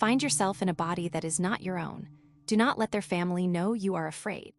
find yourself in a body that is not your own, do not let their family know you are afraid.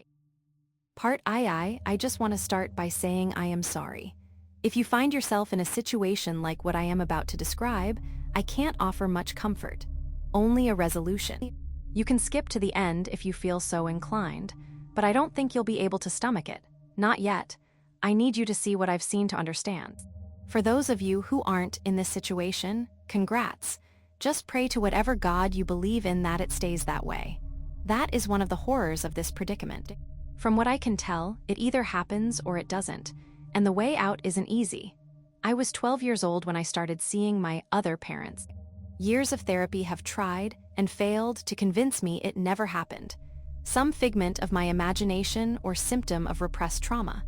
Part I just want to start by saying I am sorry. If you find yourself in a situation like what I am about to describe, I can't offer much comfort, only a resolution. You can skip to the end if you feel so inclined, but I don't think you'll be able to stomach it. Not yet. I need you to see what I've seen to understand. For those of you who aren't in this situation, congrats. Just pray to whatever God you believe in that it stays that way. That is one of the horrors of this predicament. From what I can tell, it either happens or it doesn't, and the way out isn't easy. I was 12 years old when I started seeing my other parents. Years of therapy have tried and failed to convince me it never happened. Some figment of my imagination or symptom of repressed trauma.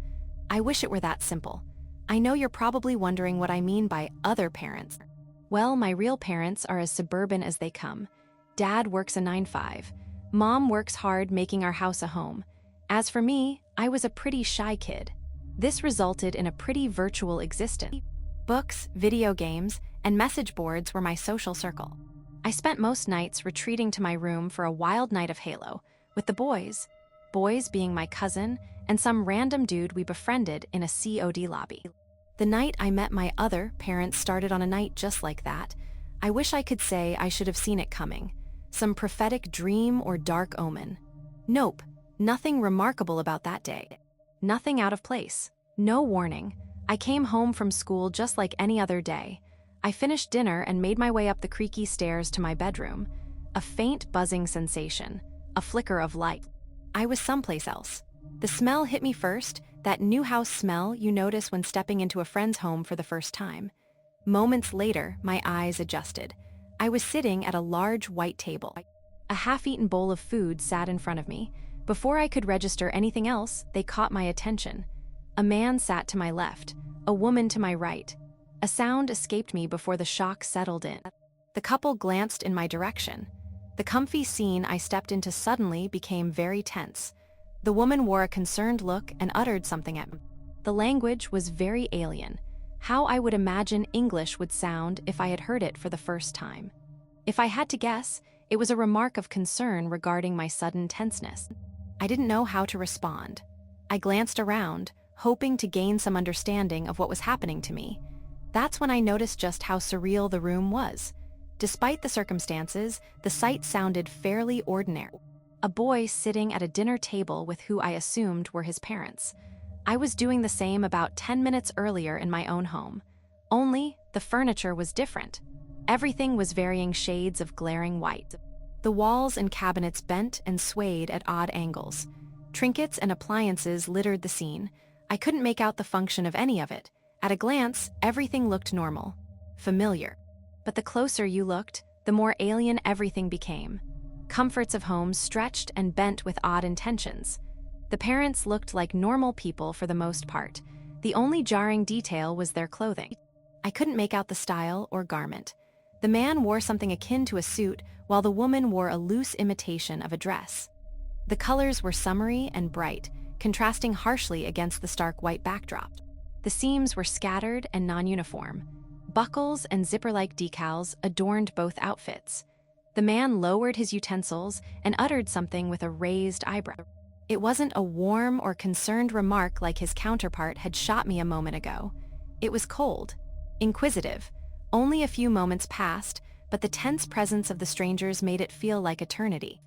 I wish it were that simple. I know you're probably wondering what I mean by other parents. Well, my real parents are as suburban as they come. Dad works a 9-5. Mom works hard making our house a home. As for me, I was a pretty shy kid. This resulted in a pretty virtual existence. Books, video games, and message boards were my social circle. I spent most nights retreating to my room for a wild night of Halo, with the boys being my cousin and some random dude we befriended in a COD lobby. The night I met my other parents started on a night just like that. I wish I could say I should have seen it coming. Some prophetic dream or dark omen. Nope, nothing remarkable about that day. Nothing out of place. No warning. I came home from school just like any other day. I finished dinner and made my way up the creaky stairs to my bedroom. A faint buzzing sensation. A flicker of light. I was someplace else. The smell hit me first, that new house smell you notice when stepping into a friend's home for the first time. Moments later, my eyes adjusted. I was sitting at a large white table. A half-eaten bowl of food sat in front of me. Before I could register anything else, they caught my attention. A man sat to my left, a woman to my right. A sound escaped me before the shock settled in. The couple glanced in my direction. The comfy scene I stepped into suddenly became very tense. The woman wore a concerned look and uttered something at me. The language was very alien. How I would imagine English would sound if I had heard it for the first time. If I had to guess, it was a remark of concern regarding my sudden tenseness. I didn't know how to respond. I glanced around, hoping to gain some understanding of what was happening to me. That's when I noticed just how surreal the room was. Despite the circumstances, the sight sounded fairly ordinary. A boy sitting at a dinner table with who I assumed were his parents. I was doing the same about 10 minutes earlier in my own home. Only, the furniture was different. Everything was varying shades of glaring white. The walls and cabinets bent and swayed at odd angles. Trinkets and appliances littered the scene. I couldn't make out the function of any of it. At a glance, everything looked normal, familiar. But the closer you looked, the more alien everything became. Comforts of homes stretched and bent with odd intentions. The parents looked like normal people for the most part. The only jarring detail was their clothing. I couldn't make out the style or garment. The man wore something akin to a suit, while the woman wore a loose imitation of a dress. The colors were summery and bright, contrasting harshly against the stark white backdrop. The seams were scattered and non-uniform. Buckles and zipper-like decals adorned both outfits. The man lowered his utensils and uttered something with a raised eyebrow. It wasn't a warm or concerned remark like his counterpart had shot me a moment ago. It was cold, inquisitive. Only a few moments passed, but the tense presence of the strangers made it feel like eternity.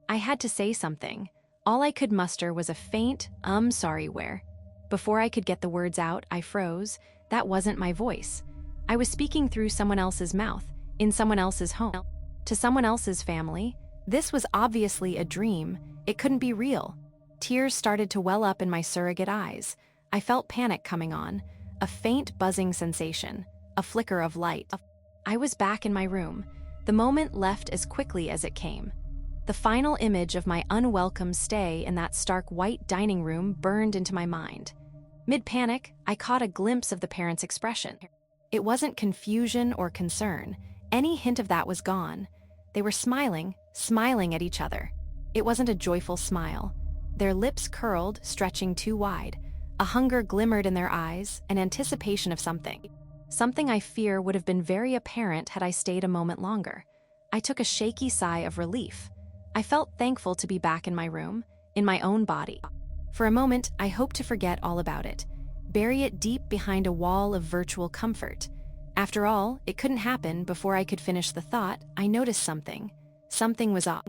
I had to say something. All I could muster was a faint, sorry where. Before I could get the words out, I froze. That wasn't my voice. I was speaking through someone else's mouth, in someone else's home, to someone else's family. This was obviously a dream. It couldn't be real. Tears started to well up in my surrogate eyes. I felt panic coming on, a faint buzzing sensation, a flicker of light. I was back in my room. The moment left as quickly as it came. The final image of my unwelcome stay in that stark white dining room burned into my mind. Mid-panic, I caught a glimpse of the parents' expression. It wasn't confusion or concern. Any hint of that was gone. They were smiling at each other. It wasn't a joyful smile. Their lips curled, stretching too wide. A hunger glimmered in their eyes, an anticipation of something. Something I fear would have been very apparent had I stayed a moment longer. I took a shaky sigh of relief. I felt thankful to be back in my room, in my own body. For a moment, I hoped to forget all about it, bury it deep behind a wall of virtual comfort. After all, it couldn't happen. Before I could finish the thought, I noticed something. Something was off.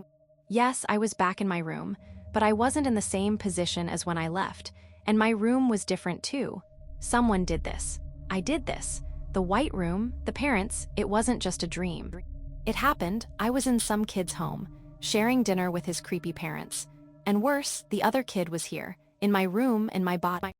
Yes, I was back in my room, but I wasn't in the same position as when I left, and my room was different too. Someone did this. I did this. The white room, the parents, it wasn't just a dream. It happened. I was in some kid's home, sharing dinner with his creepy parents. And worse, the other kid was here, in my room and my body.